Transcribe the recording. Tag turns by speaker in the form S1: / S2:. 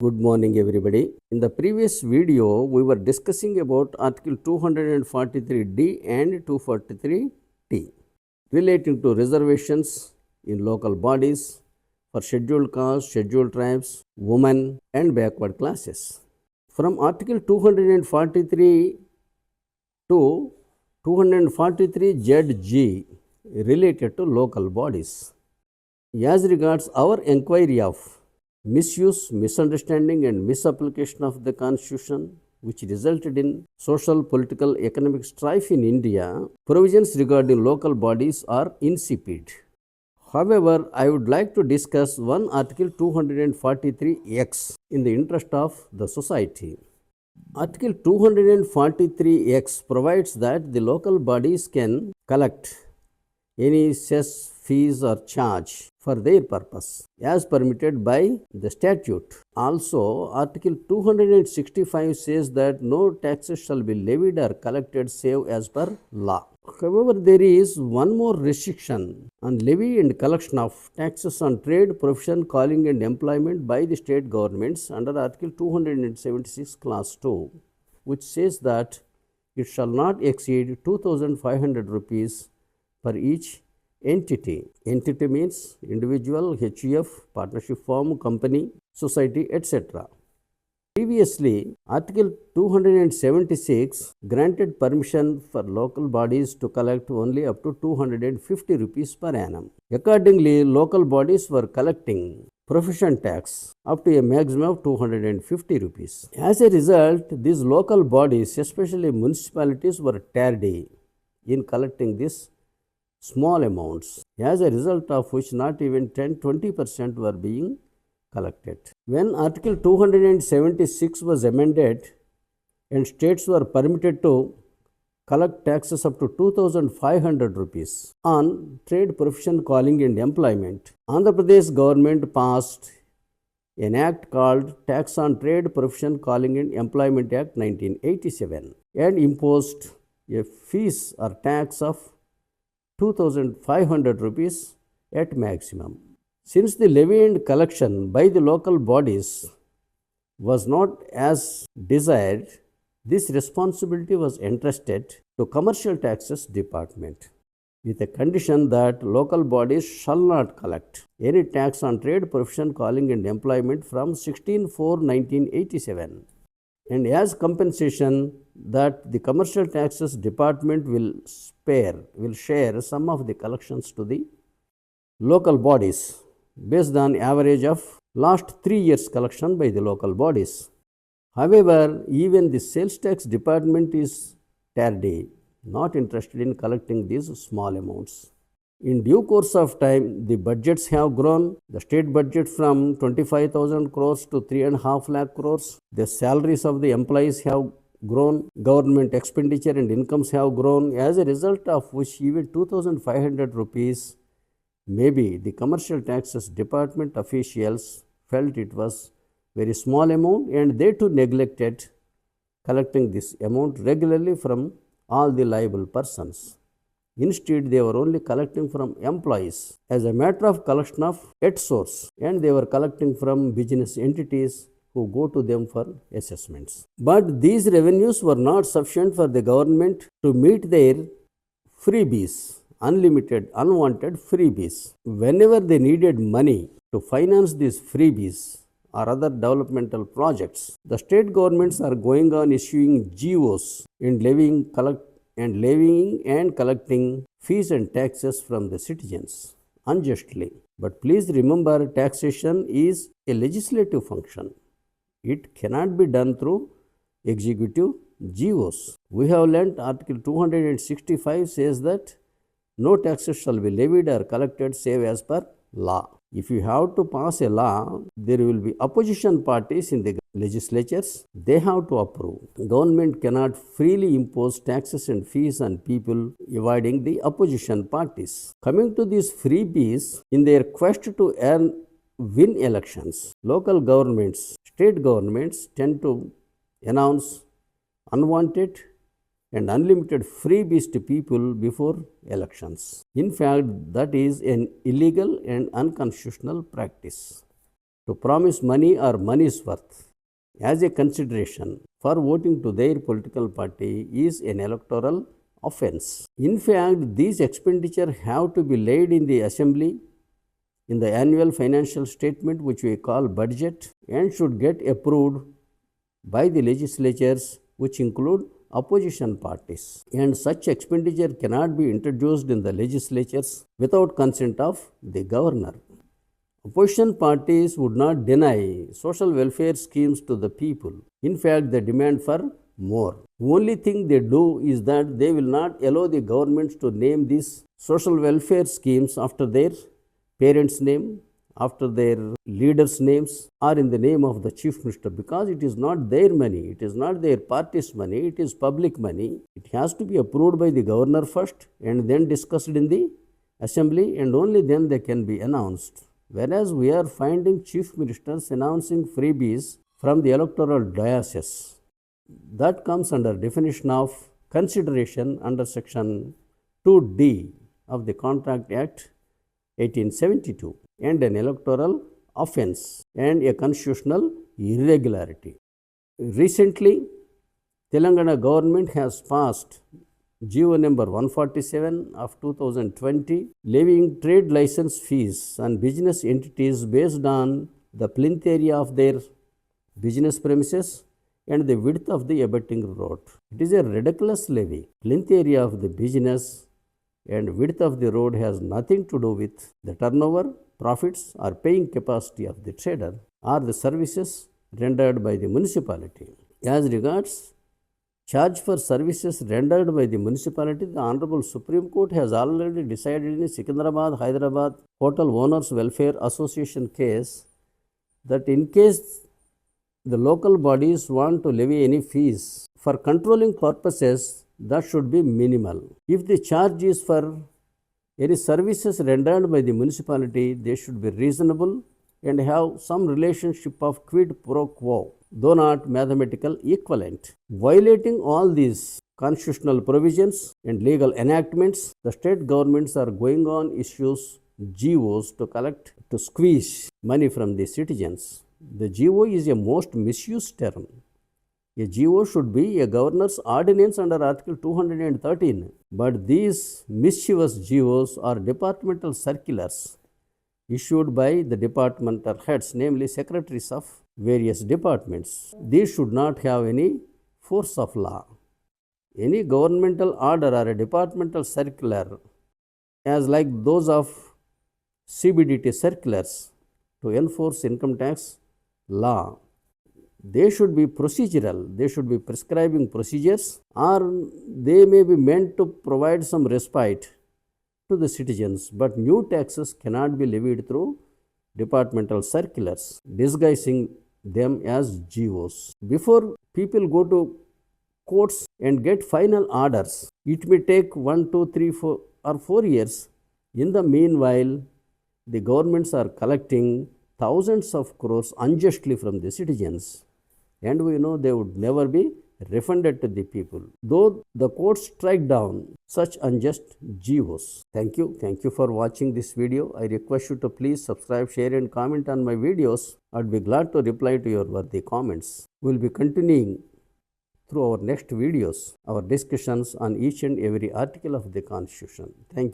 S1: Good morning everybody. In the previous video, we were discussing about Article 243D and 243T relating to reservations in local bodies for scheduled castes, scheduled tribes, women and backward classes. From Article 243 to 243ZG related to local bodies. As regards our inquiry of misuse, misunderstanding and misapplication of the Constitution, which resulted in social, political, economic strife in India, provisions regarding local bodies are insipid. However, I would like to discuss one Article 243X in the interest of the society. Article 243X provides that the local bodies can collect any cess, fees or charge for their purpose as permitted by the statute. Also, Article 265 says that no taxes shall be levied or collected save as per law. However, there is one more restriction on levy and collection of taxes on trade, profession, calling and employment by the state governments under Article 276 Clause 2, which says that it shall not exceed 2,500 rupees per each entity. Entity means individual, HUF, partnership firm, company, society, etc. Previously, Article 276 granted permission for local bodies to collect only up to 250 rupees per annum. Accordingly, local bodies were collecting profession tax up to a maximum of 250 rupees. As a result, these local bodies, especially municipalities, were tardy in collecting this small amounts, as a result of which not even 10-20% were being collected. When Article 276 was amended and states were permitted to collect taxes up to 2,500 rupees on trade, profession, calling and employment, Andhra Pradesh government passed an act called Tax on Trade, Profession, Calling and Employment Act 1987 and imposed a fees or tax of 2,500 rupees at maximum. Since the levy and collection by the local bodies was not as desired, this responsibility was entrusted to Commercial Taxes Department with a condition that local bodies shall not collect any tax on trade, profession, calling and employment from 16/4/1987. And as compensation, that the Commercial Taxes Department will share some of the collections to the local bodies based on average of last 3 years collection by the local bodies. However, even the Sales Tax Department is tardy, not interested in collecting these small amounts. In due course of time, the budgets have grown. The state budget from 25,000 crores to 3.5 lakh crores. The salaries of the employees have grown. Government expenditure and incomes have grown. As a result of which, even 2,500 rupees, maybe the Commercial Taxes Department officials felt it was very small amount and they too neglected collecting this amount regularly from all the liable persons. Instead, they were only collecting from employees as a matter of collection of at source, and they were collecting from business entities who go to them for assessments. But these revenues were not sufficient for the government to meet their freebies, unlimited, unwanted freebies. Whenever they needed money to finance these freebies or other developmental projects, the state governments are going on issuing GOs and levying and collecting fees and taxes from the citizens unjustly. But please remember, taxation is a legislative function. It cannot be done through executive GOs. We have learnt Article 265 says that no taxes shall be levied or collected save as per law. If you have to pass a law, there will be opposition parties in the legislatures. They have to approve. Government cannot freely impose taxes and fees on people, avoiding the opposition parties. Coming to these freebies, in their quest to win elections, local governments, state governments tend to announce unwanted and unlimited freebies to people before elections. In fact, that is an illegal and unconstitutional practice. to promise money or money's worth as a consideration for voting to their political party is an electoral offense. In fact, these expenditures have to be laid in the assembly in the annual financial statement, which we call budget, and should get approved by the legislatures, which include opposition parties. And such expenditure cannot be introduced in the legislatures without consent of the governor. Opposition parties would not deny social welfare schemes to the people. In fact, they demand for more. Only thing they do is that they will not allow the governments to name these social welfare schemes after their parents' name, after their leaders' names, or in the name of the chief minister, because it is not their money, it is not their party's money, it is public money. It has to be approved by the governor first and then discussed in the assembly, and only then they can be announced. Whereas we are finding chief ministers announcing freebies from the electoral diocese. That comes under definition of consideration under section 2D of the Contract Act 1872, and an electoral offense and a constitutional irregularity. Recently, Telangana government has passed GO number 147 of 2020, levying trade license fees on business entities based on the plinth area of their business premises and the width of the abutting road. It is a ridiculous levy. Plinth area of the business and width of the road has nothing to do with the turnover, profits, or paying capacity of the trader or the services rendered by the municipality. As regards charge for services rendered by the municipality, the Honorable Supreme Court has already decided in Secunderabad, Hyderabad Hotel Owners Welfare Association case that in case the local bodies want to levy any fees for controlling purposes, that should be minimal. If the charge is for any services rendered by the municipality, they should be reasonable and have some relationship of quid pro quo, though not mathematical equivalent. Violating all these constitutional provisions and legal enactments, the state governments are going on issues GOs to squeeze money from the citizens. The GO is a most misused term. A GO should be a governor's ordinance under Article 213, but these mischievous GOs are departmental circulars issued by the departmental heads, namely secretaries of various departments. These should not have any force of law. Any governmental order or a departmental circular, as like those of CBDT circulars to enforce income tax law, they should be procedural, they should be prescribing procedures, or they may be meant to provide some respite to the citizens, but new taxes cannot be levied through departmental circulars, disguising them as GOs. Before people go to courts and get final orders, it may take 1, 2, 3, 4 or 4 years. In the meanwhile, the governments are collecting thousands of crores unjustly from the citizens, and we know they would never be refunded to the people, though the courts strike down such unjust GOs. Thank you for watching this video. I request you to please subscribe, share and comment on my videos. I'd be glad to reply to your worthy comments. We'll be continuing through our next videos our discussions on each and every article of the Constitution. Thank you.